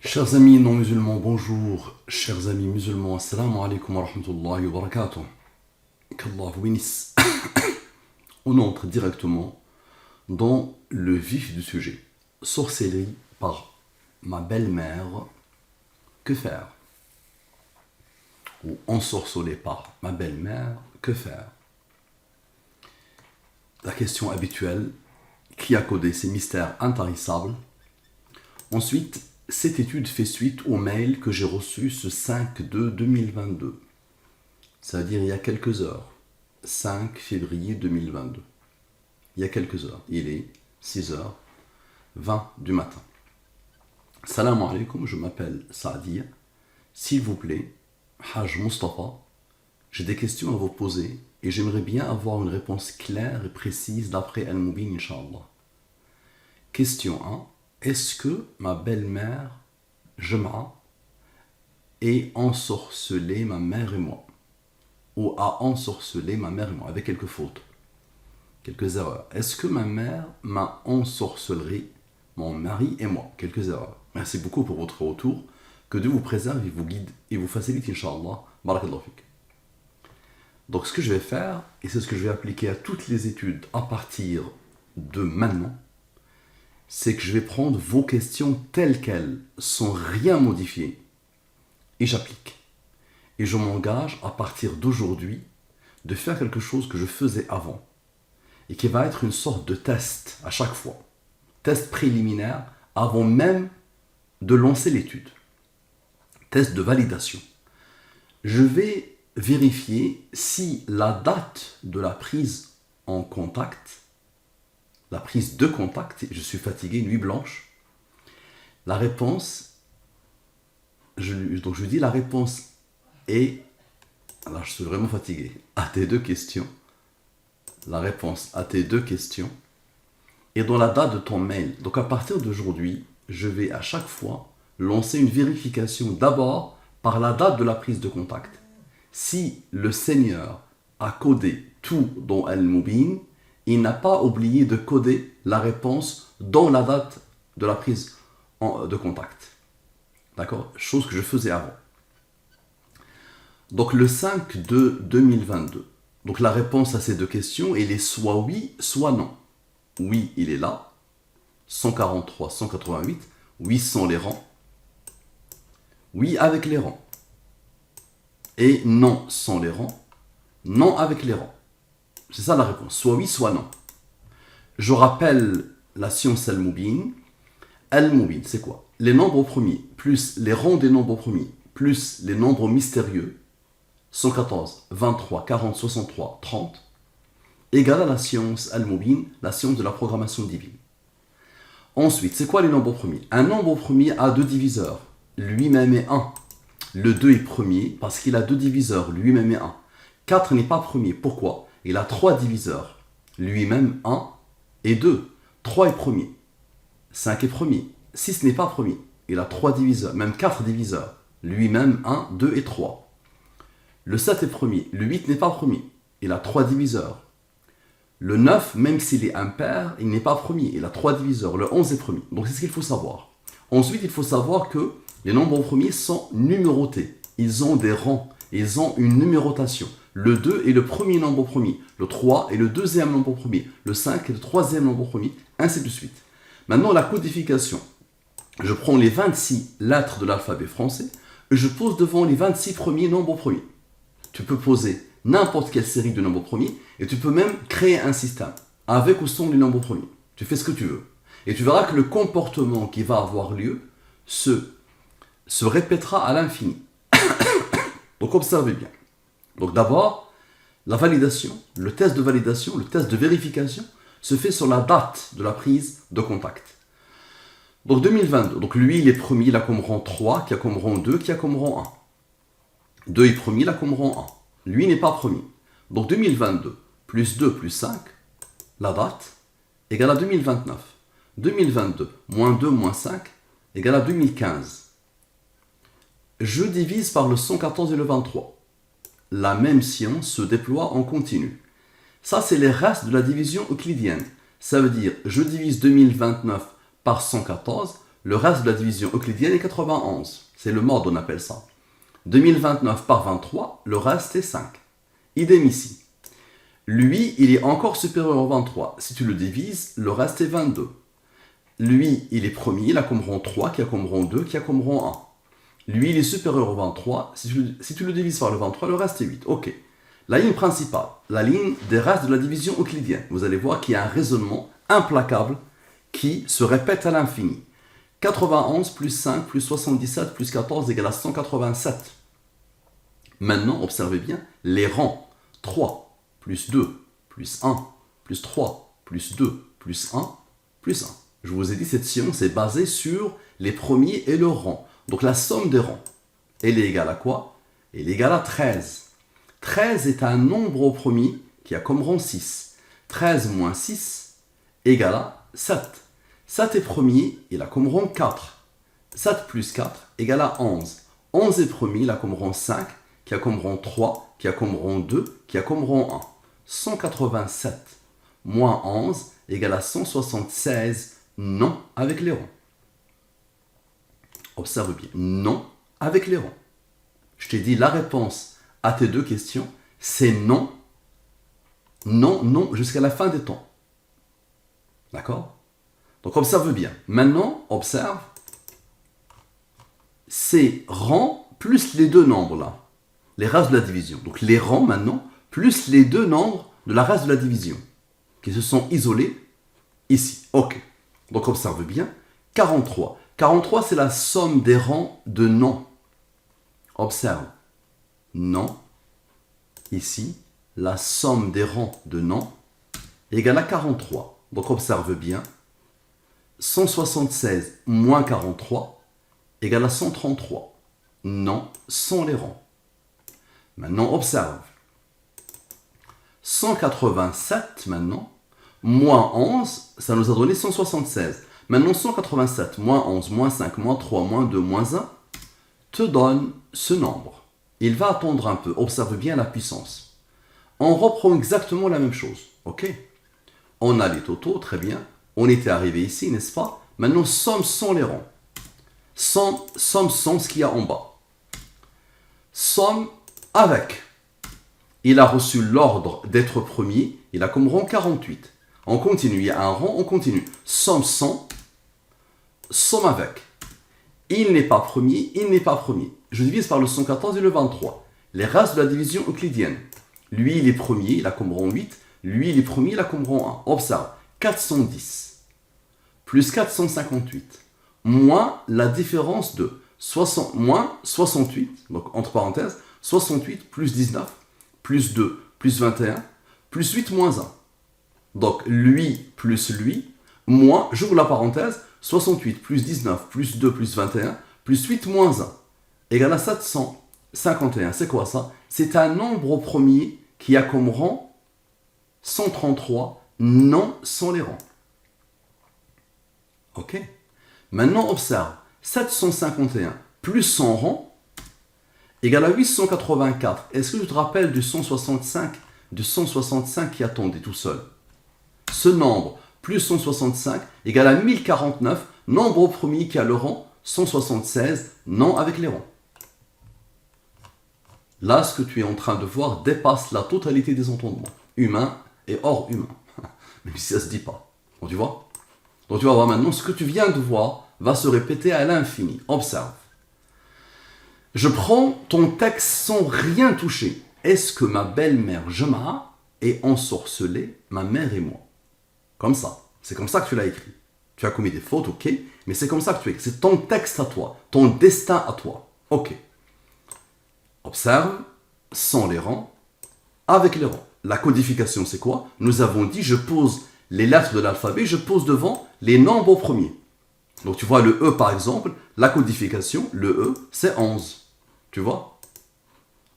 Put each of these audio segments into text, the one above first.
Chers amis non musulmans, bonjour. Chers amis musulmans, assalamu alaikum wa rahmatullahi wa barakatuh. Qu'Allah vous bénisse. On entre directement dans le vif du sujet. Sorcellerie par ma belle-mère, que faire? Ou ensorcelé par ma belle-mère, que faire? La question habituelle, qui a codé ces mystères intarissables? Ensuite, cette étude fait suite au mail que j'ai reçu ce 5/2/2022. C'est-à-dire il y a quelques heures. 5 février 2022. Il y a quelques heures. Il est 6h20 du matin. Salam alaikum, je m'appelle Saadia. S'il vous plaît, Hajj Mustafa, j'ai des questions à vous poser et j'aimerais bien avoir une réponse claire et précise d'après Al-Mubin, Inch'Allah. Question 1. Est-ce que ma belle-mère, Jem'a, est ensorcelée ma mère et moi? Ou a ensorcelé ma mère et moi, avec quelques fautes, quelques erreurs. Est-ce que ma mère m'a ensorcelé, mon mari et moi? Quelques erreurs. Merci beaucoup pour votre retour. Que Dieu vous préserve et vous guide et vous facilite, Inch'Allah. Barakallahu fik. Donc ce que je vais faire, et c'est ce que je vais appliquer à toutes les études à partir de maintenant, c'est que je vais prendre vos questions telles quelles, sans rien modifier, et j'applique. Et je m'engage à partir d'aujourd'hui de faire quelque chose que je faisais avant, et qui va être une sorte de test à chaque fois. Test préliminaire avant même de lancer l'étude. Test de validation. Je vais vérifier si la date de la prise en contact, la prise de contact, je suis fatigué, nuit blanche, la réponse, donc je dis la réponse est, alors je suis vraiment fatigué, à tes deux questions, la réponse à tes deux questions, et dans la date de ton mail. Donc à partir d'aujourd'hui, je vais à chaque fois lancer une vérification d'abord par la date de la prise de contact. Si le Seigneur a codé tout dans Al-Mubin, il n'a pas oublié de coder la réponse dans la date de la prise de contact. D'accord? Chose que je faisais avant. Donc le 5/2/2022. Donc la réponse à ces deux questions, elle est soit oui, soit non. Oui, il est là. 143, 188. Oui, sans les rangs. Oui, avec les rangs. Et non, sans les rangs. Non, avec les rangs. C'est ça la réponse. Soit oui, soit non. Je rappelle la science Al-Mubin. Al-Mubin, c'est quoi? Les nombres premiers, plus les rangs des nombres premiers, plus les nombres mystérieux, 114, 23, 40, 63, 30, égale à la science Al-Mubin, la science de la programmation divine. Ensuite, c'est quoi les nombres premiers? Un nombre premier a deux diviseurs, lui-même est 1. Le 2 est premier parce qu'il a deux diviseurs, lui-même est 1. 4 n'est pas premier, pourquoi? Il a 3 diviseurs, lui-même 1 et 2. 3 est premier, 5 est premier, 6 n'est pas premier, il a 3 diviseurs, même 4 diviseurs, lui-même 1, 2 et 3. Le 7 est premier, le 8 n'est pas premier, il a 3 diviseurs. Le 9, même s'il est impair, il n'est pas premier, il a 3 diviseurs. Le 11 est premier, donc c'est ce qu'il faut savoir. Ensuite, il faut savoir que les nombres premiers sont numérotés, ils ont des rangs, ils ont une numérotation. Le 2 est le premier nombre premier, le 3 est le deuxième nombre premier, le 5 est le troisième nombre premier, ainsi de suite. Maintenant, la codification. Je prends les 26 lettres de l'alphabet français et je pose devant les 26 premiers nombres premiers. Tu peux poser n'importe quelle série de nombres premiers et tu peux même créer un système avec ou sans les nombres premiers. Tu fais ce que tu veux. Et tu verras que le comportement qui va avoir lieu se répétera à l'infini. Donc observez bien. Donc d'abord, la validation, le test de validation, le test de vérification se fait sur la date de la prise de contact. Donc 2022, donc lui il est premier, il a comme rang 3, qui a comme rang 2, qui a comme rang 1. 2 est premier, il a comme rang 1. Lui n'est pas premier. Donc 2022, plus 2 plus 5, la date, égale à 2029. 2022, moins 2 moins 5, égale à 2015. Je divise par le 114 et le 23. La même science se déploie en continu. Ça, c'est les restes de la division euclidienne. Ça veut dire, je divise 2029 par 114, le reste de la division euclidienne est 91. C'est le mode, on appelle ça. 2029 par 23, le reste est 5. Idem ici. Lui, il est encore supérieur au 23. Si tu le divises, le reste est 22. Lui, il est premier, il a comme rang 3, qui a comme rang 2, qui a comme rang 1. Lui, il est supérieur au 23. Si tu le divises par le 23, le reste est 8. Ok. La ligne principale, la ligne des restes de la division euclidienne. Vous allez voir qu'il y a un raisonnement implacable qui se répète à l'infini. 91 plus 5 plus 77 plus 14 égale à 187. Maintenant, observez bien les rangs. 3 plus 2 plus 1 plus 3 plus 2 plus 1 plus 1. Je vous ai dit, cette science est basée sur les premiers et le rang. Donc la somme des rangs, elle est égale à quoi? Elle est égale à 13. 13 est un nombre au premier qui a comme rang 6. 13 moins 6 égale à 7. 7 est premier, il a comme rang 4. 7 plus 4 égale à 11. 11 est premier, il a comme rang 5, qui a comme rang 3, qui a comme rang 2, qui a comme rang 1. 187 moins 11 égale à 176, non avec les rangs. Observe bien, non avec les rangs. Je t'ai dit la réponse à tes deux questions, c'est non, non, non, jusqu'à la fin des temps. D'accord? Donc observe bien. Maintenant, observe ces rangs plus les deux nombres là, les restes de la division. Donc les rangs maintenant, plus les deux nombres de la reste de la division, qui se sont isolés ici. Ok. Donc observe bien. 43. 43, c'est la somme des rangs de non. Observe. Non. Ici, la somme des rangs de non égale à 43. Donc observe bien. 176 moins 43 égale à 133. Non, sont les rangs. Maintenant, observe. 187, maintenant, moins 11, ça nous a donné 176. Maintenant, 187, moins 11, moins 5, moins 3, moins 2, moins 1, te donne ce nombre. Il va attendre un peu. Observe bien la puissance. On reprend exactement la même chose. Ok? On a les totaux, très bien. On était arrivé ici, n'est-ce pas? Maintenant, somme sont les rangs. Somme sont ce qu'il y a en bas. Somme avec. Il a reçu l'ordre d'être premier. Il a comme rang 48. On continue. Il y a un rang, on continue. Somme sans. Somme avec. Il n'est pas premier, il n'est pas premier. Je divise par le 114 et le 23. Les restes de la division euclidienne. Lui, il est premier, il a comme rang 8. Lui, il est premier, il a comme rang 1. Observe. 410 plus 458 moins la différence de moins 68, donc entre parenthèses, 68 plus 19 plus 2 plus 21 plus 8 moins 1. Donc lui plus lui, moins, j'ouvre la parenthèse, 68 plus 19 plus 2 plus 21 plus 8 moins 1 égale à 751. C'est quoi ça? C'est un nombre au premier qui a comme rang 133, non sans les rangs. Ok? Maintenant, observe. 751 plus 100 rangs égale à 884. Est-ce que tu te rappelles du 165 qui attendait tout seul? Ce nombre plus 165 égale à 1049, nombre au premier qui a le rang 176, non avec les rangs. Là, ce que tu es en train de voir dépasse la totalité des entendements, humains et hors humains, même si ça ne se dit pas. Donc, tu vois? Donc tu vas voir maintenant, ce que tu viens de voir va se répéter à l'infini. Observe. Je prends ton texte sans rien toucher. Est-ce que ma belle-mère Jema est ensorcelée, ma mère et moi? Comme ça. C'est comme ça que tu l'as écrit. Tu as commis des fautes, ok, mais c'est comme ça que tu écris. C'est ton texte à toi, ton destin à toi. Ok. Observe, sans les rangs, avec les rangs. La codification, c'est quoi? Nous avons dit, je pose les lettres de l'alphabet, je pose devant les nombres au premier. Donc tu vois le E par exemple, la codification, le E, c'est 11. Tu vois?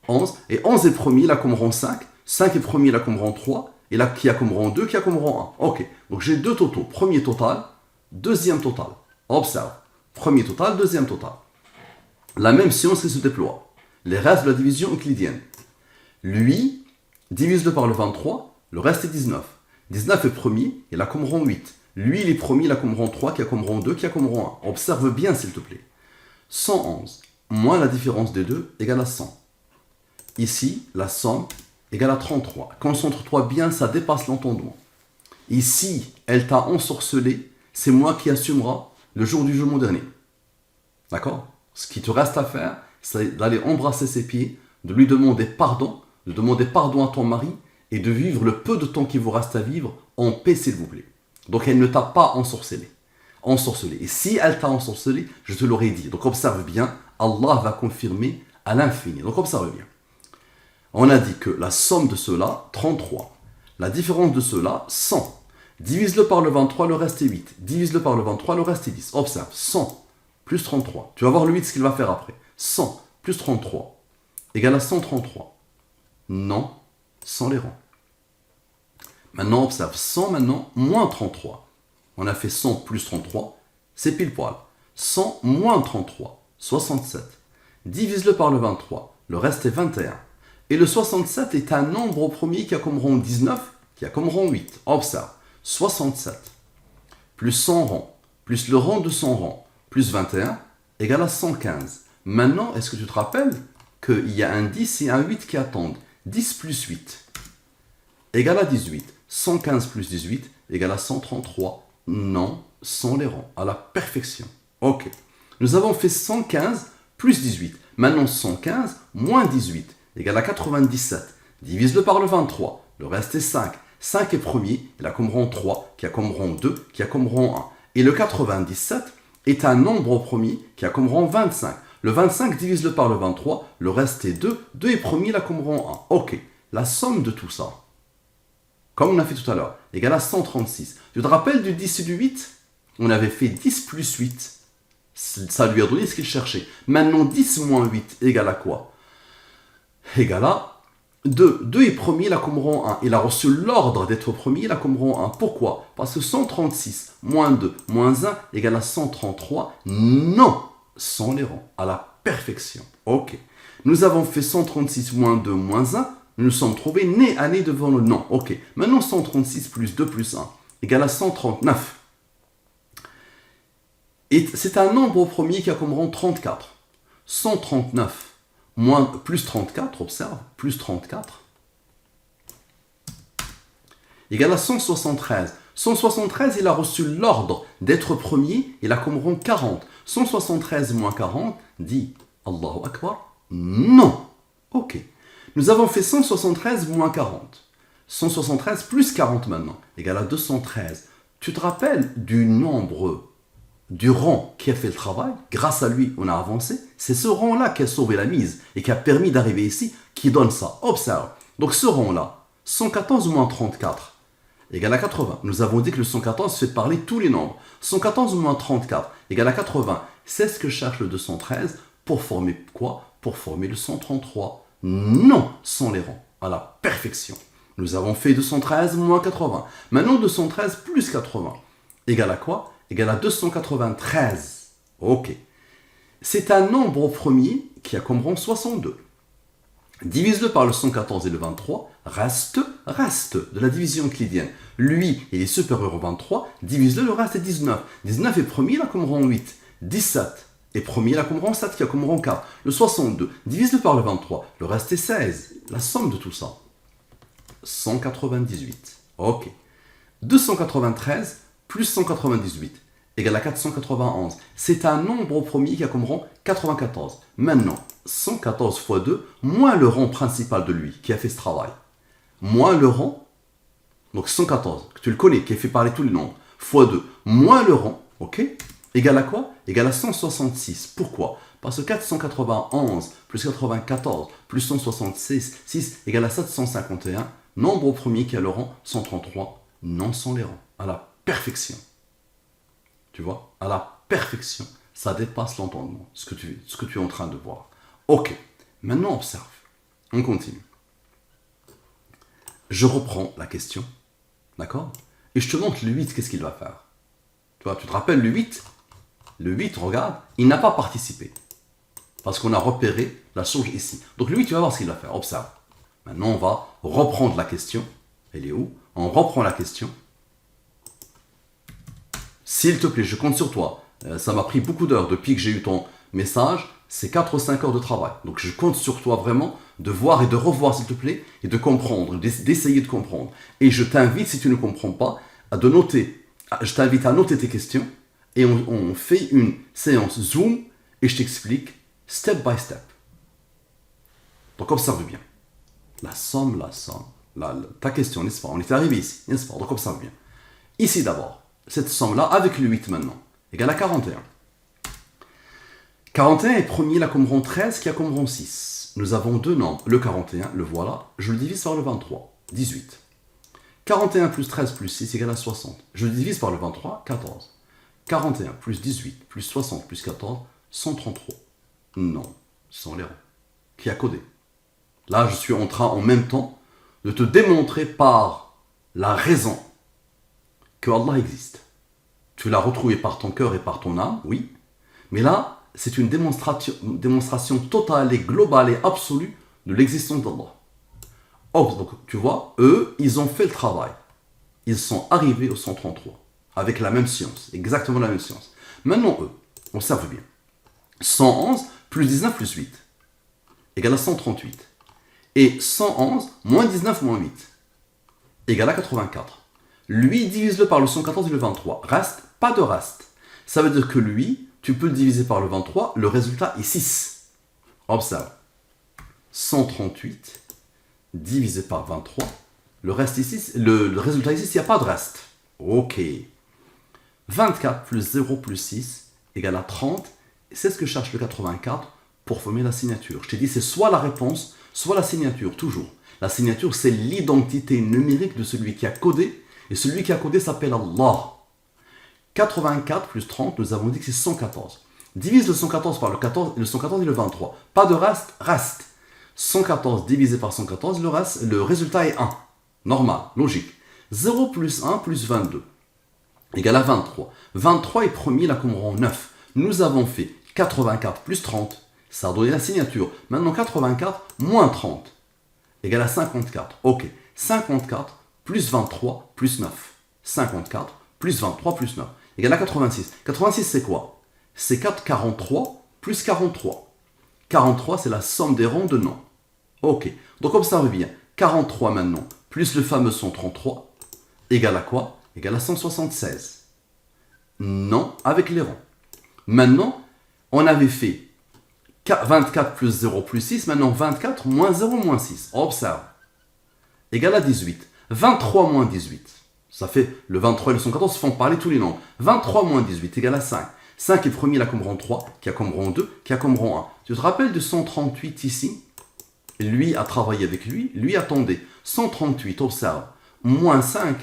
11. Et 11 est premier, il a comme rang 5. 5 est premier, il a comme rang 3. Et là, qui a comme rang 2, qui a comme rang 1. Ok. Donc j'ai deux totaux. Premier total, deuxième total. Observe. Premier total, deuxième total. La même science qui se déploie. Les restes de la division euclidienne. Lui, divise-le par le 23, le reste est 19. 19 est premier, il a comme rang 8. Lui, il est premier, il a comme rang 3, qui a comme rang 2, qui a comme rang 1. Observe bien, s'il te plaît. 111 moins la différence des deux égale à 100. Ici, la somme égale à 33. Concentre-toi bien, ça dépasse l'entendement. Ici, elle t'a ensorcelé, c'est moi qui assumera le jour du jugement dernier. D'accord? Ce qui te reste à faire, c'est d'aller embrasser ses pieds, de lui demander pardon, de demander pardon à ton mari et de vivre le peu de temps qui vous reste à vivre en paix, s'il vous plaît. Donc elle ne t'a pas ensorcelé. Et si elle t'a ensorcelé, je te l'aurais dit. Donc observe bien, Allah va confirmer à l'infini. Donc observe bien. On a dit que la somme de cela, 33. La différence de cela, 100. Divise-le par le 23, le reste est 8. Divise-le par le 23, le reste est 10. Observe, 100 plus 33. Tu vas voir le 8 ce qu'il va faire après. 100 plus 33 égale à 133. Non, sans les rangs. Maintenant, observe, 100 maintenant, moins 33. On a fait 100 plus 33, c'est pile poil. 100 moins 33, 67. Divise-le par le 23, le reste est 21. Et le 67 est un nombre au premier qui a comme rang 19, qui a comme rang 8. Observe, 67 plus 100 rangs, plus le rang de 100 rangs, plus 21, égale à 115. Maintenant, est-ce que tu te rappelles qu'il y a un 10 et un 8 qui attendent? 10 plus 8 égale à 18. 115 plus 18 égale à 133. Non, sans les rangs, à la perfection. Ok. Nous avons fait 115 plus 18. Maintenant, 115 moins 18 égale à 97. Divise-le par le 23. Le reste est 5. 5 est premier, il a comme rang 3, qui a comme rang 2, qui a comme rang 1. Et le 97 est un nombre au premier qui a comme rang 25. Le 25 divise-le par le 23, le reste est 2. 2 est premier, il a comme rang 1. Ok. La somme de tout ça, comme on a fait tout à l'heure, égale à 136. Tu te rappelles du 10 et du 8? On avait fait 10 plus 8. Ça lui a donné ce qu'il cherchait. Maintenant, 10 moins 8 égale à quoi? Égale à 2. 2 est premier, il a comme rang 1. Il a reçu l'ordre d'être premier, il a comme rang 1. Pourquoi? Parce que 136 moins 2 moins 1 égale à 133. Non, sans les rangs, à la perfection. Ok. Nous avons fait 136 moins 2 moins 1. Nous nous sommes trouvés nez à nez devant le non. Ok. Maintenant, 136 plus 2 plus 1 égale à 139. Et c'est un nombre au premier qui a comme rang 34. 139 moins, plus 34, observe, plus 34, égale à 173. 173, il a reçu l'ordre d'être premier, il a comme rang 40. 173 moins 40 dit Allahu Akbar. Non. Ok. Nous avons fait 173 moins 40. 173 plus 40 maintenant, égale à 213. Tu te rappelles du nombre, du rang qui a fait le travail? Grâce à lui, on a avancé. C'est ce rang-là qui a sauvé la mise et qui a permis d'arriver ici, qui donne ça. Observe. Donc ce rang-là, 114 moins 34, égale à 80. Nous avons dit que le 114 fait parler tous les nombres. 114 moins 34, égale à 80. C'est ce que cherche le 213 pour former quoi? Pour former le 133. Non, sans les rangs, à la perfection. Nous avons fait 213 moins 80. Maintenant, 213 plus 80, égale à quoi? Égale à 293. Ok. C'est un nombre au premier qui a comme rang 62. Divise-le par le 114 et le 23, reste de la division euclidienne. Lui, il est supérieur au 23, divise-le, le reste est 19. 19 est premier, il a comme rang 8. 17 est premier, il a comme rang 7, qui a comme rang 4. Le 62, divise-le par le 23, le reste est 16. La somme de tout ça, 198. Ok. 293 plus 198 égale à 491. C'est un nombre au premier qui a comme rang 94. Maintenant, 114 fois 2, moins le rang principal de lui, qui a fait ce travail. Moins le rang, donc 114, que tu le connais, qui a fait parler tous les nombres, fois 2, moins le rang, ok, égale à quoi? Égale à 166. Pourquoi? Parce que 491 plus 94 plus 166 6 égale à 751. Nombre au premier qui a le rang 133, non sans les rangs, à la perfection. Tu vois, à la perfection, ça dépasse l'entendement, ce que tu es en train de voir. Ok, maintenant observe, on continue. Je reprends la question, d'accord? Et je te montre le 8, qu'est-ce qu'il va faire? Tu vois, tu te rappelles le 8? Le 8, regarde, il n'a pas participé. Parce qu'on a repéré la chose ici. Donc le 8, tu vas voir ce qu'il va faire, observe. Maintenant, on va reprendre la question. Elle est où? On reprend la question. S'il te plaît, je compte sur toi. Ça m'a pris beaucoup d'heures depuis que j'ai eu ton message. C'est 4 ou 5 heures de travail. Donc je compte sur toi vraiment de voir et de revoir, s'il te plaît, et de comprendre, d'essayer de comprendre. Et je t'invite, si tu ne comprends pas, de noter. Je t'invite à noter tes questions et on fait une séance Zoom et je t'explique step by step. Donc observe bien. La somme. Ta question, n'est-ce pas? On est arrivé ici, n'est-ce pas? Donc observe bien. Ici d'abord, cette somme-là, avec le 8 maintenant, égale à 41. 41 est premier là comme rang 13 qui a comme rang 6. Nous avons deux nombres, le 41, le voilà, je le divise par le 23, 18. 41 plus 13 plus 6 égale à 60. Je le divise par le 23, 14. 41 plus 18 plus 60 plus 14, 133. Non, ce sont les rangs. Qui a codé? Là, je suis en train en même temps de te démontrer par la raison que Allah existe. Tu l'as retrouvé par ton cœur et par ton âme, oui. Mais là, c'est une démonstration totale et globale et absolue de l'existence d'Allah. Oh, donc, tu vois, eux, ils ont fait le travail. Ils sont arrivés au 133, avec la même science, exactement la même science. Maintenant, eux, observe bien. 111 plus 19 plus 8 égale à 138. Et 111 moins 19 moins 8 égale à 84. Lui, divise-le par le 114 et le 23. Reste, pas de reste. Ça veut dire que lui, tu peux le diviser par le 23, le résultat est 6. Observe. 138 divisé par 23, le résultat ici, il n'y a pas de reste. Ok. 24 plus 0 plus 6 égale à 30. C'est ce que cherche le 84 pour former la signature. Je t'ai dit, c'est soit la réponse, soit la signature, toujours. La signature, c'est l'identité numérique de celui qui a codé, et celui qui a codé s'appelle Allah. 84 plus 30, nous avons dit que c'est 114. Divise le 114 par le 114 et le 23. Pas de reste, reste. 114 divisé par 114, le résultat est 1. Normal, logique. 0 plus 1 plus 22 égale à 23. 23 est premier là comme rang 9. Nous avons fait 84 plus 30, ça a donné la signature. Maintenant 84 moins 30 égale à 54. Ok, 54 plus 23 plus 9. 54 plus 23 plus 9 égale à 86. 86 c'est quoi? C'est 43 plus 43. 43 c'est la somme des rangs de noms. Ok, donc observe bien. 43 maintenant, plus le fameux 133, égale à quoi? Égale à 176. Non, avec les rangs. Maintenant, on avait fait 24 plus 0 plus 6, maintenant 24 moins 0 moins 6. Observe. Égale à 18. 23 moins 18. Ça fait le 23 et le 114 font parler tous les nombres. 23 moins 18 égale à 5. 5 est premier là comme rang 3, qui a comme rang 2, qui a comme rang 1. Tu te rappelles de 138 ici? Lui a travaillé avec lui attendait. 138, observe. Moins 5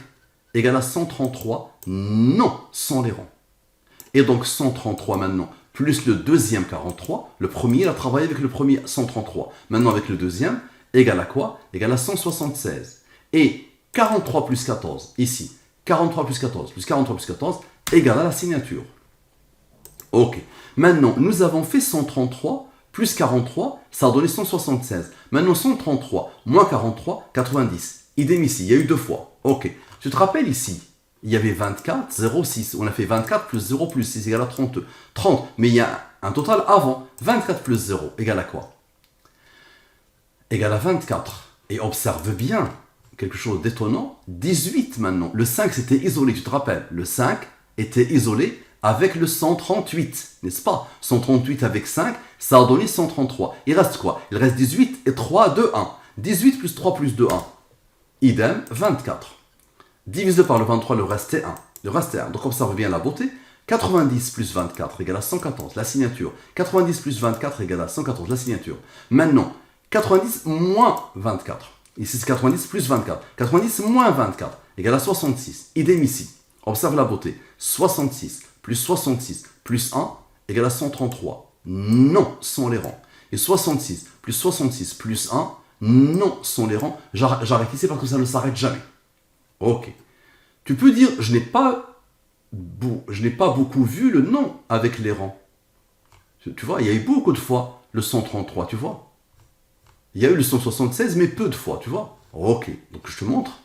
égale à 133. Non, sans les rangs. Et donc 133 maintenant, plus le deuxième 43. Le premier, il a travaillé avec le premier 133. Maintenant avec le deuxième, égale à quoi? Égale à 176. Et 43 plus 14, ici. 43 plus 14 plus 43 plus 14 égale à la signature. Ok. Maintenant, nous avons fait 133 plus 43, ça a donné 176. Maintenant, 133 moins 43, 90. Idem ici, il y a eu deux fois. Ok. Tu te rappelles ici, il y avait 24, 0, 6. On a fait 24 plus 0 plus 6 égale à 32. 30, mais il y a un total avant. 24 plus 0 égale à quoi? Égale à 24. Et observe bien, quelque chose d'étonnant. 18 maintenant. Le 5 c'était isolé, tu te rappelles. Le 5 était isolé avec le 138, n'est-ce pas? 138 avec 5, ça a donné 133. Il reste quoi? Il reste 18 et 3, 2, 1. 18 plus 3 plus 2, 1. Idem, 24. Divisé par le 23, le reste est 1. Le reste est 1. Donc observe bien la beauté. 90 plus 24 égale à 114, la signature. 90 plus 24 égale à 114, la signature. Maintenant, 90 moins 24. Ici, c'est 90 plus 24. 90 moins 24 égale à 66. Idem ici. Observe la beauté. 66 plus 66 plus 1 égale à 133. Non, sans les rangs. Et 66 plus 66 plus 1, non, sans les rangs. J'arrête ici parce que ça ne s'arrête jamais. Ok. Tu peux dire, je n'ai pas beaucoup vu le non avec les rangs. Tu vois, il y a eu beaucoup de fois le 133, tu vois. Il y a eu le 176, mais peu de fois, tu vois. Ok, donc je te montre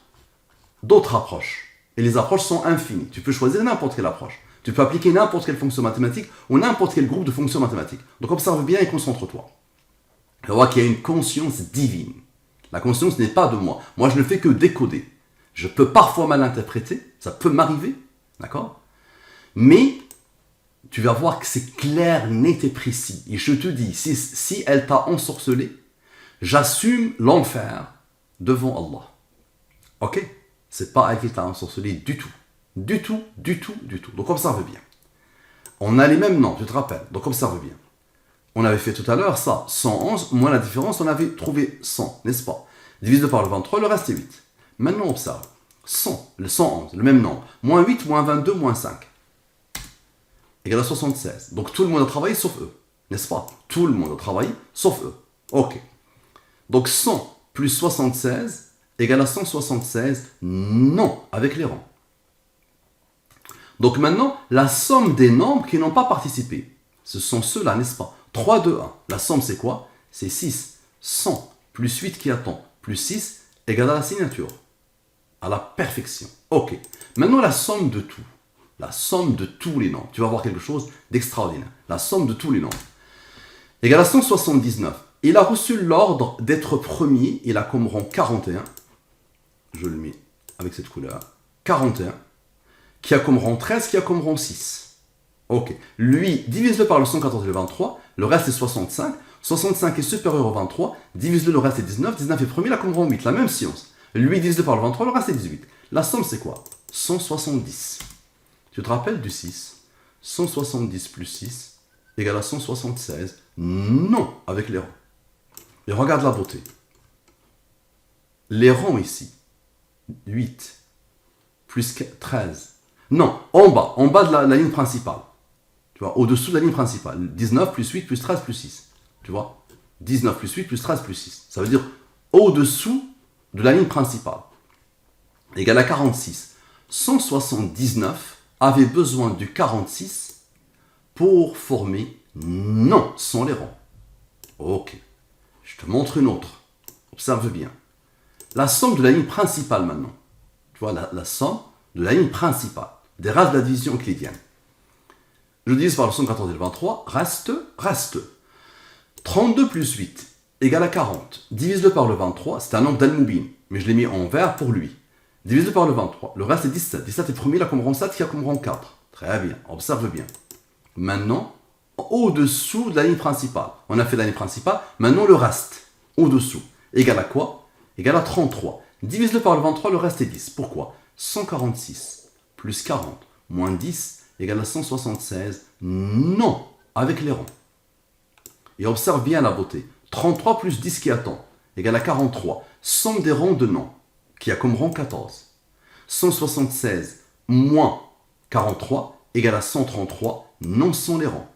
d'autres approches. Et les approches sont infinies. Tu peux choisir n'importe quelle approche. Tu peux appliquer n'importe quelle fonction mathématique ou n'importe quel groupe de fonctions mathématiques. Donc observe bien et concentre-toi. Tu vois qu'il y a une conscience divine. La conscience n'est pas de moi. Moi, je ne fais que décoder. Je peux parfois mal interpréter, ça peut m'arriver, d'accord? Mais tu vas voir que c'est clair, net et précis. Et je te dis, si elle t'a ensorcelé, j'assume l'enfer devant Allah. Ok? C'est pas elle qui t'a ensorcelé du tout. Du tout, du tout, du tout. Donc observe bien. On a les mêmes noms, tu te rappelles. Donc observe bien. On avait fait tout à l'heure ça, 111, moins la différence, on avait trouvé 100, n'est-ce pas? Divise par le 23, le reste est 8. Maintenant observe. 100, le 111, le même nombre. Moins 8, moins 22, moins 5. Égale à 76. Donc tout le monde a travaillé sauf eux. N'est-ce pas? Tout le monde a travaillé sauf eux. Ok. Donc 100 plus 76 égale à 176. Non, avec les rangs. Donc maintenant, la somme des nombres qui n'ont pas participé. Ce sont ceux-là, n'est-ce pas? 3, 2, 1. La somme, c'est quoi? C'est 6. 100 plus 8 qui attend plus 6 égale à la signature. À la perfection. Ok. Maintenant, la somme de tout. La somme de tous les nombres. Tu vas voir quelque chose d'extraordinaire. La somme de tous les nombres. Égale à 179. Il a reçu l'ordre d'être premier. Il a comme rang 41. Je le mets avec cette couleur. 41. Qui a comme rang 13, qui a comme rang 6. Ok. Lui, divise-le par le 114 et le 23. Le reste est 65. 65 est supérieur au 23. Divise-le, le reste est 19. 19 est premier, il a comme rang 8. La même science. Lui, divise-le par le 23, le reste est 18. La somme, c'est quoi? 170. Tu te rappelles du 6? 170 plus 6 égale à 176. Non, avec les rangs. Et regarde la beauté. Les rangs ici. 8 plus 13. Non, en bas de la ligne principale. Tu vois, au-dessous de la ligne principale. 19 plus 8 plus 13 plus 6. Tu vois? 19 plus 8 plus 13 plus 6. Ça veut dire au-dessous de la ligne principale. Égale à 46. 179 avait besoin du 46 pour former non sans les rangs. Ok. Je te montre une autre. Observe bien. La somme de la ligne principale maintenant. Tu vois, la somme de la ligne principale des races de la division euclidienne. Je divise par le 114 et le 23. Reste. 32 plus 8 égale à 40. Divise-le par le 23. C'est un nombre d'Al-Moubin. Mais je l'ai mis en vert pour lui. Divise-le par le 23. Le reste est 17. 17 est premier, il a comme rang 7, qui a comme rang 4. Très bien. Observe bien. Maintenant, au-dessous de la ligne principale. On a fait la ligne principale. Maintenant, le reste. Au-dessous. Égale à quoi? Égale à 33. Divise-le par le 23, le reste est 10. Pourquoi? 146 plus 40 moins 10 égale à 176. Non, avec les rangs. Et observe bien la beauté. 33 plus 10 qui attend égale à 43. Somme des rangs de non, qui a comme rang 14. 176 moins 43 égale à 133. Non sans les rangs.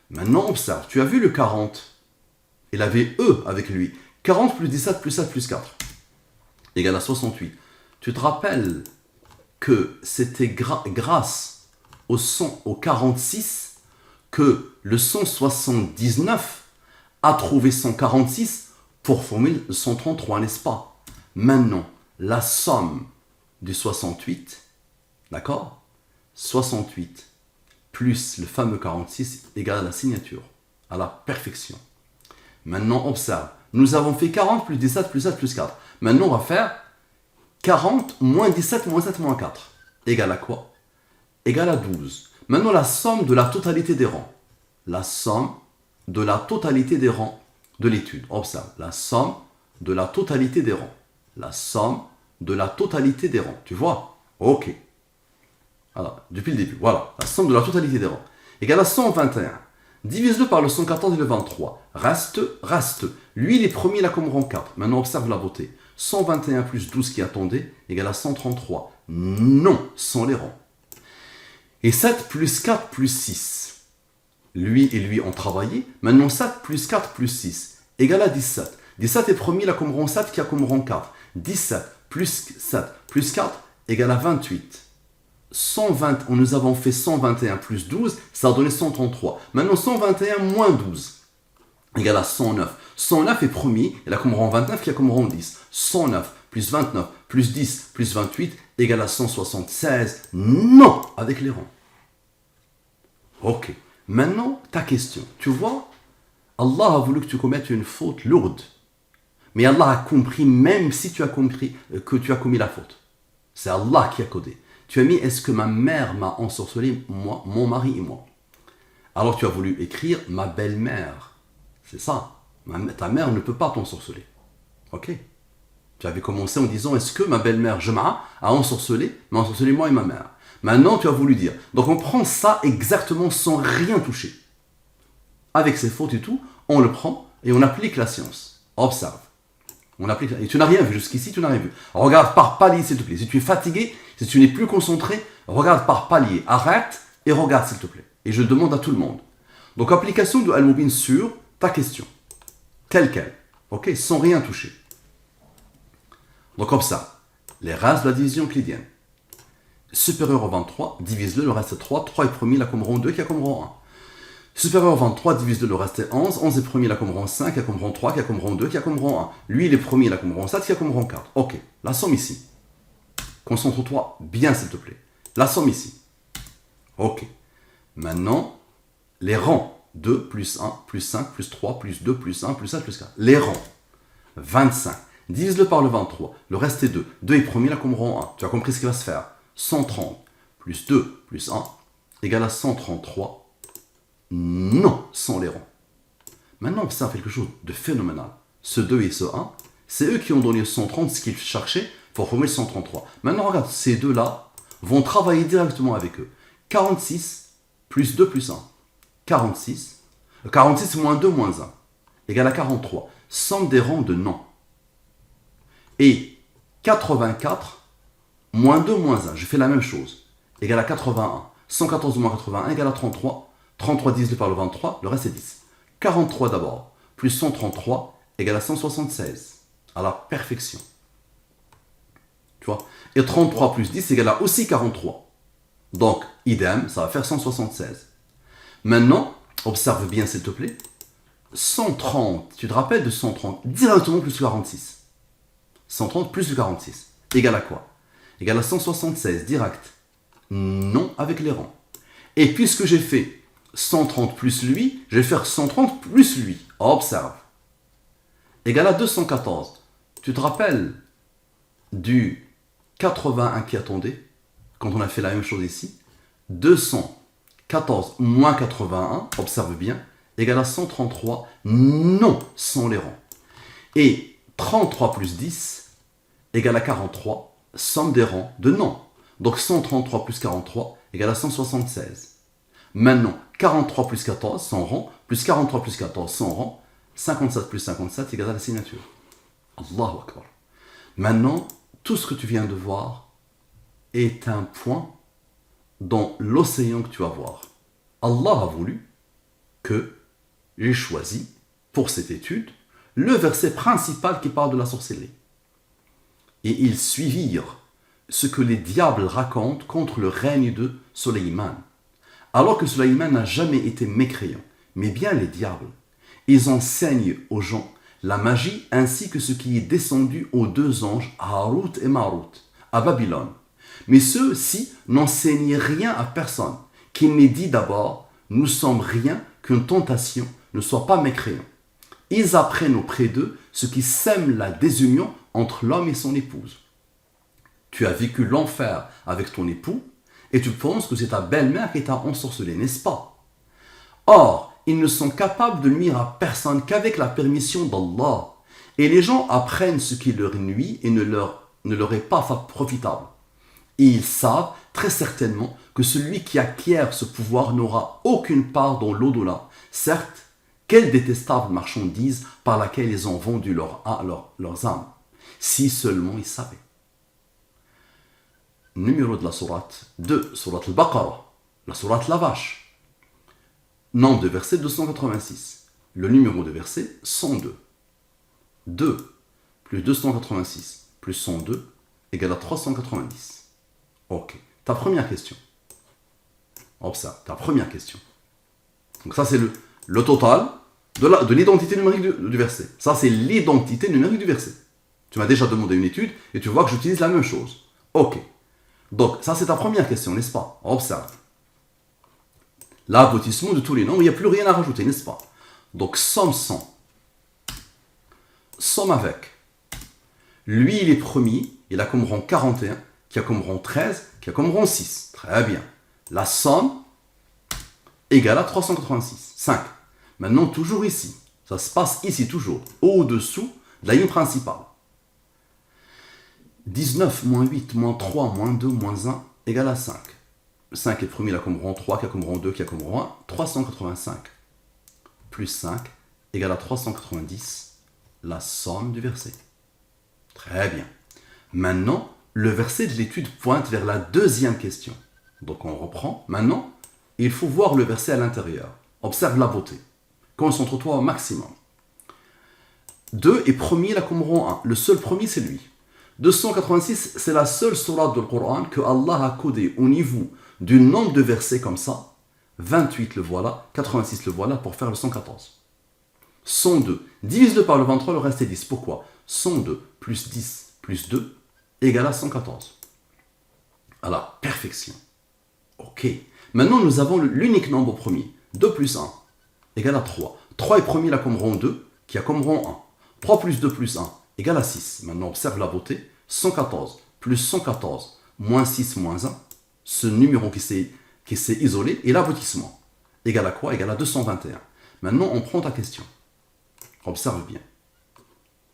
Maintenant, observe. Tu as vu le 40? Il avait E avec lui. 40 plus 17 plus 7 plus 4 égale à 68. Tu te rappelles que c'était grâce au 46 que le 179 a trouvé 146 pour former le 133, n'est-ce pas? Maintenant, la somme du 68, d'accord? 68 plus le fameux 46 égale à la signature, à la perfection. Maintenant, observe. Nous avons fait 40 plus 17 plus 7 plus 4. Maintenant, on va faire 40 moins 17 moins 7 moins 4. Égale à quoi? Égale à 12. Maintenant, la somme de la totalité des rangs. La somme de la totalité des rangs de l'étude. Observe. La somme de la totalité des rangs. La somme de la totalité des rangs. Tu vois? Ok. Alors, depuis le début. Voilà. La somme de la totalité des rangs. Égale à 121. Divise-le par le 114 et le 23. Reste. Lui, il est premier, il a comme rang 4. Maintenant, observe la beauté. 121 plus 12 qui attendait égale à 133. Non, sans les rangs. Et 7 plus 4 plus 6. Lui et lui ont travaillé. Maintenant, 7 plus 4 plus 6 égale à 17. 17 est premier, il a comme rang 7 qui a comme rang 4. 17 plus 7 plus 4 égale à 28. 120, nous avons fait 121 plus 12, ça a donné 133. Maintenant, 121 moins 12 égale à 109. 109 est premier, il a comme rang 29 qui a comme rang 10. 109 plus 29 plus 10 plus 28 égale à 176. Non, avec les rangs. Ok. Maintenant, ta question. Tu vois, Allah a voulu que tu commettes une faute lourde. Mais Allah a compris, même si tu as compris que tu as commis la faute. C'est Allah qui a codé. Tu as mis, est-ce que ma mère m'a ensorcelé, moi, mon mari et moi? Alors tu as voulu écrire ma belle-mère. C'est ça. Ta mère ne peut pas t'ensorceler. Ok. Tu avais commencé en disant, est-ce que ma belle-mère, Jema'a, m'a ensorcelé moi et ma mère? Maintenant, tu as voulu dire. Donc on prend ça exactement sans rien toucher. Avec ses fautes et tout, on le prend et on applique la science. Observe. On applique. Et tu n'as rien vu jusqu'ici, tu n'as rien vu. Regarde par palier, s'il te plaît. Si tu es fatigué, si tu n'es plus concentré, regarde par palier. Arrête et regarde, s'il te plaît. Et je demande à tout le monde. Donc, application de Al-Mubin sur ta question. Telle qu'elle. Ok? Sans rien toucher. Donc, comme ça. Les races de la division euclidienne. Supérieur au 23, divise-le, le reste est 3. 3 est premier, là comme rang 2, qui a comme rang 1. Supérieur au 23, divise-le, le reste est 11. 11 est premier, il a comme rang 5, qui a comme rang 3, qui a comme rang 2, qui a comme rang 1. Lui, il est premier, il a comme rang 7, qui a comme rang 4. Ok, la somme ici. Concentre-toi bien, s'il te plaît. La somme ici. Ok. Maintenant, les rangs. 2, plus 1, plus 5, plus 3, plus 2, plus 1, plus 7, plus 4. Les rangs. 25. Divise-le par le 23. Le reste est 2. 2 est premier, il a comme rang 1. Tu as compris ce qu'il va se faire. 130 plus 2 plus 1 égale à 133. Non, sans les rangs. Maintenant, observe quelque chose de phénoménal. Ce 2 et ce 1, c'est eux qui ont donné 130, ce qu'ils cherchaient pour former le 133. Maintenant, regarde, ces deux-là vont travailler directement avec eux. 46 plus 2 plus 1. 46 moins 2 moins 1 égale à 43. Somme des rangs de non. Et 84 moins 2 moins 1, je fais la même chose, égale à 81. 114 moins 81 égale à 33. 33 divisé par le 23, le reste est 10. 43 d'abord, plus 133 égale à 176. À la perfection. Tu vois? Et 33 plus 10 égale à aussi 43. Donc, idem, ça va faire 176. Maintenant, observe bien s'il te plaît. 130, tu te rappelles de 130, directement plus 46. 130 plus 46, égale à quoi? Égale à 176, direct. Non, avec les rangs. Et puisque j'ai fait 130 plus lui, je vais faire 130 plus lui. Observe. Égale à 214. Tu te rappelles du 81 qui attendait, quand on a fait la même chose ici? 214 moins 81, observe bien, égale à 133, non, sans les rangs. Et 33 plus 10 égale à 43, somme des rangs de non. Donc 133 plus 43 égale à 176. Maintenant, 43 plus 14, 100 rangs, plus 43 plus 14, 100 rangs, 57 plus 57 égale à la signature. Allahu Akbar. Maintenant, tout ce que tu viens de voir est un point dans l'océan que tu vas voir. Allah a voulu que j'ai choisi, pour cette étude, le verset principal qui parle de la sorcellerie. Et ils suivirent ce que les diables racontent contre le règne de Sulayman. Alors que Sulayman n'a jamais été mécréant, mais bien les diables. Ils enseignent aux gens la magie ainsi que ce qui est descendu aux deux anges Harut et Marut à Babylone. Mais ceux-ci n'enseignent rien à personne, qu'il n'ait dit d'abord, nous sommes rien qu'une tentation, ne sois pas mécréant. Ils apprennent auprès d'eux ce qui sème la désunion entre l'homme et son épouse. Tu as vécu l'enfer avec ton époux et tu penses que c'est ta belle-mère qui t'a ensorcelé, n'est-ce pas? Or, ils ne sont capables de nuire à personne qu'avec la permission d'Allah. Et les gens apprennent ce qui leur nuit et ne leur est pas profitable. Et ils savent très certainement que celui qui acquiert ce pouvoir n'aura aucune part dans l'au-delà. Certes, quelle détestable marchandise par laquelle ils ont vendu leurs âmes. Si seulement ils savaient. Numéro de la sourate 2, sourate al-Baqarah, la sourate la vache. Nombre de versets 286. Le numéro de verset 102. 2 plus 286 plus 102 égale à 390. Ok. Ta première question. Observe, ta première question. Donc ça c'est le total de l'identité numérique du verset. Ça c'est l'identité numérique du verset. Tu m'as déjà demandé une étude et tu vois que j'utilise la même chose. Ok. Donc ça c'est ta première question, n'est-ce pas? Observe. L'aboutissement de tous les nombres, il n'y a plus rien à rajouter, n'est-ce pas? Donc somme 100. Somme avec. Lui, il est premier, il a comme rang 41, qui a comme rang 13, qui a comme rang 6. Très bien. La somme égale à 386. 5. Maintenant, toujours ici. Ça se passe ici, toujours. Au-dessous de la ligne principale. 19 moins 8 moins 3 moins 2 moins 1 égale à 5. 5 est premier, il a comme rang 3, qui a comme rang 2, qui a comme rang 1. 385 plus 5 égale à 390, la somme du verset. Très bien. Maintenant, le verset de l'étude pointe vers la deuxième question. Donc on reprend. Maintenant, il faut voir le verset à l'intérieur. Observe la beauté. Concentre-toi au maximum. 2 est premier, il a comme rang 1. Le seul premier, c'est lui. 286, c'est la seule sourate du Coran que Allah a codée au niveau du nombre de versets comme ça. 28 le voilà, 86 le voilà pour faire le 114. 102, divise-le par le 23, le reste est 10. Pourquoi? 102 plus 10 plus 2 égale à 114. À la perfection. Ok. Maintenant, nous avons l'unique nombre premier. 2 plus 1 égale à 3. 3 est premier, là comme rang 2, qui a comme rang 1. 3 plus 2 plus 1 égale à 6. Maintenant, observe la beauté. 114 plus 114 moins 6 moins 1. Ce numéro qui s'est isolé et l'aboutissement. Égale à quoi? Égale à 221. Maintenant, on prend ta question. Observe bien.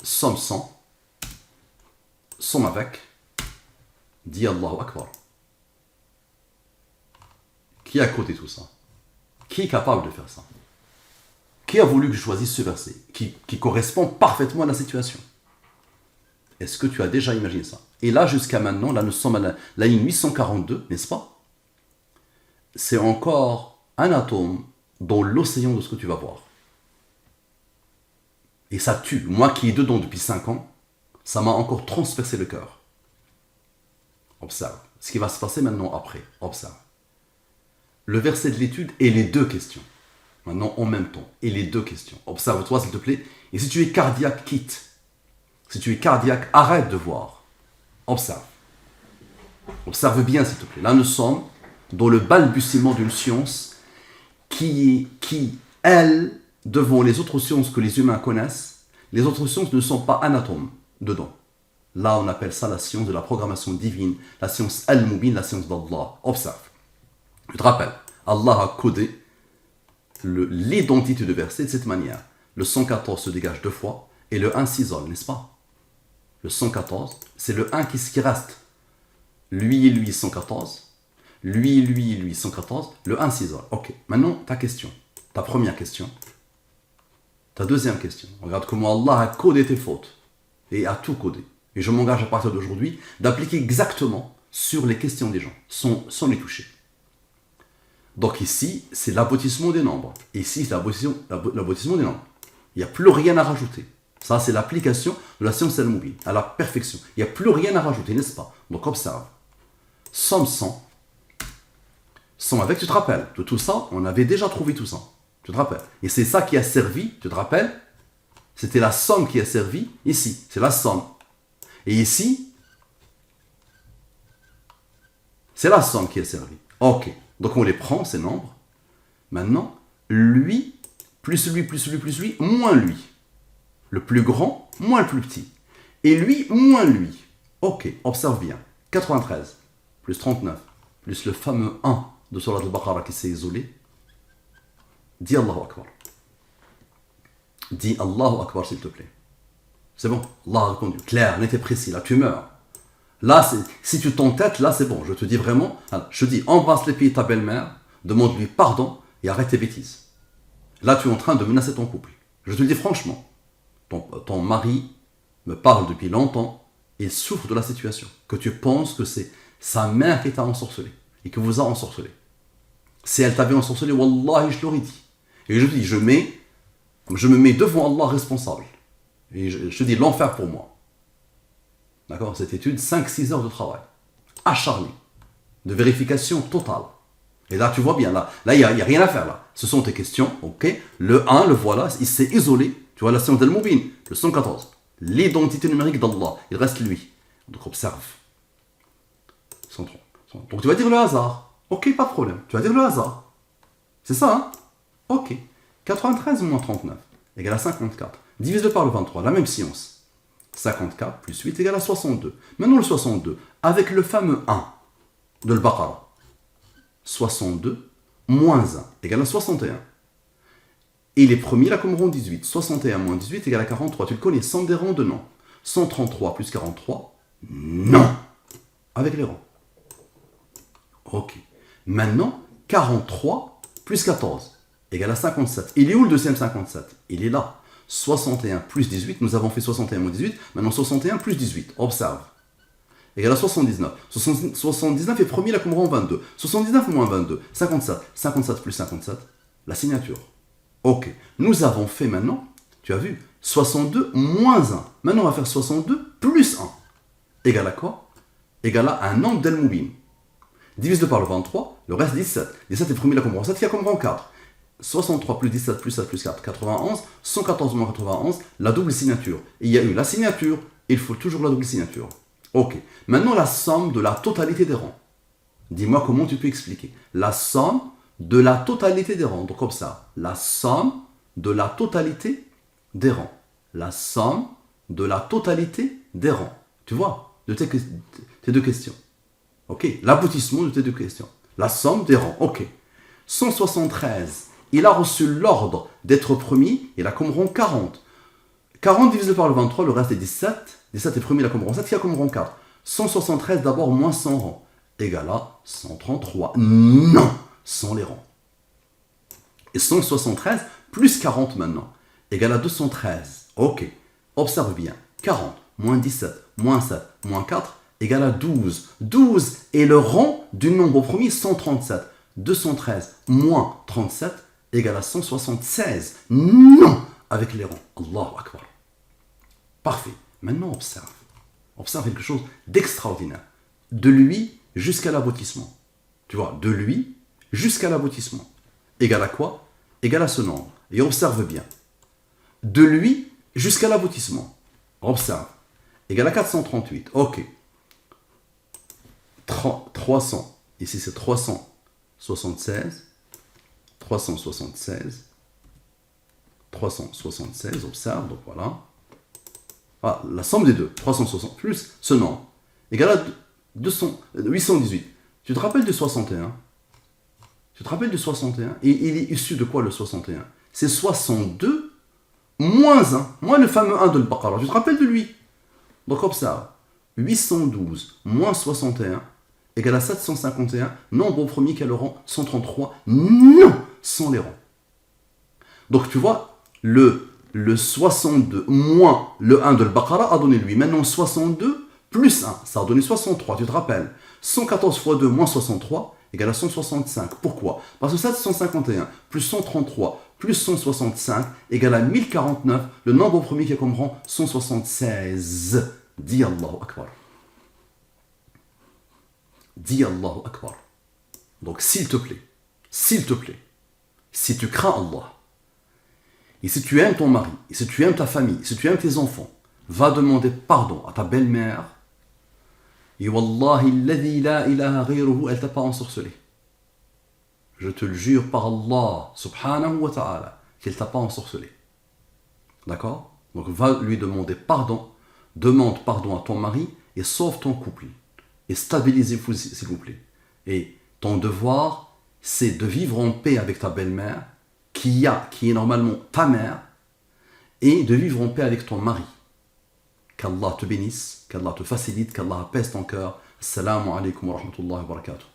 Somme 100. Somme avec. Dis Allahu Akbar. Qui a codé tout ça? Qui est capable de faire ça? Qui a voulu que je choisisse ce verset qui correspond parfaitement à la situation? Est-ce que tu as déjà imaginé ça? Et là, jusqu'à maintenant, là, nous sommes à la ligne 842, n'est-ce pas? C'est encore un atome dans l'océan de ce que tu vas voir. Et ça tue. Moi qui est dedans depuis 5 ans, ça m'a encore transpercé le cœur. Observe. Ce qui va se passer maintenant après. Observe. Le verset de l'étude et les deux questions. Maintenant, en même temps. Et les deux questions. Observe-toi, s'il te plaît. Et si tu es cardiaque, quitte. Si tu es cardiaque, arrête de voir. Observe. Observe bien, s'il te plaît. Là, nous sommes dans le balbutiement d'une science qui, elle, devant les autres sciences que les humains connaissent, les autres sciences ne sont pas un atome dedans. Là, on appelle ça la science de la programmation divine, la science al-Mubin, la science d'Allah. Observe. Je te rappelle, Allah a codé l'identité de verset de cette manière. Le 114 se dégage 2 fois et le 1 s'isole, n'est-ce pas? Le 114, c'est le 1 qui reste. Lui, 114. Lui, 114. Le 1 s'isole. Ok. Maintenant, ta question. Ta première question. Ta deuxième question. Regarde comment Allah a codé tes fautes. Et a tout codé. Et je m'engage à partir d'aujourd'hui d'appliquer exactement sur les questions des gens, sans les toucher. Donc ici, c'est l'aboutissement des nombres. Ici, c'est l'aboutissement des nombres. Il n'y a plus rien à rajouter. Ça, c'est l'application de la science al-Mubin, à la perfection. Il n'y a plus rien à rajouter, n'est-ce pas? Donc observe. Somme 100. Somme avec, tu te rappelles, de tout ça, on avait déjà trouvé tout ça. Tu te rappelles? Et c'est ça qui a servi, tu te rappelles? C'était la somme qui a servi ici. C'est la somme. Et ici, c'est la somme qui a servi. Ok. Donc on les prend, ces nombres. Maintenant, lui, plus lui, plus lui, plus lui, moins lui. Le plus grand, moins le plus petit. Et lui, moins lui. Ok, observe bien. 93, plus 39, plus le fameux 1 de Surat al-Baqarah qui s'est isolé. Dis Allahu Akbar. Dis Allahu Akbar, s'il te plaît. C'est bon, Allah a répondu. Clair, net et précis, là tu meurs. Là, si tu t'entêtes, là c'est bon. Je te dis vraiment, je te dis, embrasse les pieds de ta belle-mère, demande-lui pardon et arrête tes bêtises. Là, tu es en train de menacer ton couple. Je te le dis franchement. Ton mari me parle depuis longtemps, il souffre de la situation. Que tu penses que c'est sa mère qui t'a ensorcelé et qui vous a ensorcelé. Si elle t'avait ensorcelé, wallahi, je l'aurais dit. Et je te dis, je me mets devant Allah responsable. Et je te dis, l'enfer pour moi. D'accord? Cette étude, 5-6 heures de travail. Acharné. De vérification totale. Et là, tu vois bien, là, il n'y a rien à faire, là. Ce sont tes questions, ok? Le 1, le voilà, il s'est isolé. Tu vois, la science d'Al-Mubin, le 114. L'identité numérique d'Allah. Il reste lui. Donc, observe. Donc, tu vas dire le hasard. Ok, pas de problème. Tu vas dire le hasard. C'est ça, hein? Ok. 93 moins 39 égale à 54. Divisé par le 23, la même science. 54 plus 8 égale à 62. Maintenant le 62, avec le fameux 1 de l'Baqara. 62 moins 1 égale à 61. Et les premiers, là, comme rond 18. 61 moins 18 égale à 43. Tu le connais, somme des rangs de non. 133 plus 43, non. Avec les rangs. Ok. Maintenant, 43 plus 14 égale à 57. Il est où le deuxième 57? Il est là. 61 plus 18, nous avons fait 61 moins 18, maintenant 61 plus 18, observe. Égale à 79. 79 est premier là comme rang 22. 79 moins 22, 57. 57 plus 57, la signature. Ok. Nous avons fait maintenant, tu as vu, 62 moins 1. Maintenant on va faire 62 plus 1. Égale à quoi? Égale à un nombre d'El-Moubin. Divise par le 23, le reste 17. 17 est premier là comme rang 7, il y a comme rang 4. 63 plus 17 plus 7 plus 4, 91. 114 moins 91, la double signature. Et il y a eu la signature, il faut toujours la double signature. Ok. Maintenant, la somme de la totalité des rangs. Dis-moi comment tu peux expliquer. La somme de la totalité des rangs. Donc comme ça. La somme de la totalité des rangs. La somme de la totalité des rangs. Tu vois, de tes deux questions. Ok. L'aboutissement de tes deux questions. La somme des rangs. Ok. 173. Il a reçu l'ordre d'être premier, il a comme rang 40. 40 divisé par le 23, le reste est 17. 17 est premier, il a comme rang 7, il a comme rang 4. 173 d'abord moins 100 rangs, égale à 133. Non, sans les rangs. Et 173 plus 40 maintenant, égale à 213. Ok, observe bien. 40 moins 17 moins 7 moins 4, égale à 12. 12 est le rang du nombre premier 137. 213 moins 37 égale à 176. Non, avec les rangs. Allahu Akbar. Parfait. Maintenant, observe. Observe quelque chose d'extraordinaire. De lui jusqu'à l'aboutissement. Tu vois, de lui jusqu'à l'aboutissement. Égale à quoi? Égale à ce nombre. Et observe bien. De lui jusqu'à l'aboutissement. Observe. Égale à 438. Ok. 300. Ici, c'est 376. 376. 376, observe, donc voilà. Ah, la somme des deux, 360 plus ce nombre, égale à 818. Tu te rappelles du 61? Tu te rappelles du 61? Et il est issu de quoi le 61? C'est 62 moins 1, moins le fameux 1 de l'Baqara. Tu te rappelles de lui? Donc observe, 812 moins 61 égale à 751, nombre au premier qui a le rang 133, non, sans les rangs. Donc tu vois, le 62 moins le 1 de l'Baqara a donné lui. Maintenant 62 plus 1, ça a donné 63, tu te rappelles. 114 fois 2 moins 63 égale à 165. Pourquoi? Parce que 751 plus 133 plus 165 égale à 1049, le nombre au premier qui a comme rang 176. Dis Allahu Akbar. Dis Allahu Akbar. Donc s'il te plaît, si tu crains Allah, et si tu aimes ton mari, et si tu aimes ta famille, et si tu aimes tes enfants, va demander pardon à ta belle-mère, et wallahi alladhi la ilaha ghayruhu, elle t'a pas ensorcelé. Je te le jure par Allah, subhanahu wa ta'ala, qu'elle t'a pas ensorcelé. D'accord? Donc va lui demander pardon, demande pardon à ton mari, et sauve ton couple. Et stabilisez-vous s'il vous plaît. Et ton devoir, c'est de vivre en paix avec ta belle-mère, qui est normalement ta mère, et de vivre en paix avec ton mari. Qu'Allah te bénisse, qu'Allah te facilite, qu'Allah apaise ton cœur. Assalamu alaikum wa rahmatullahi wa barakatuh.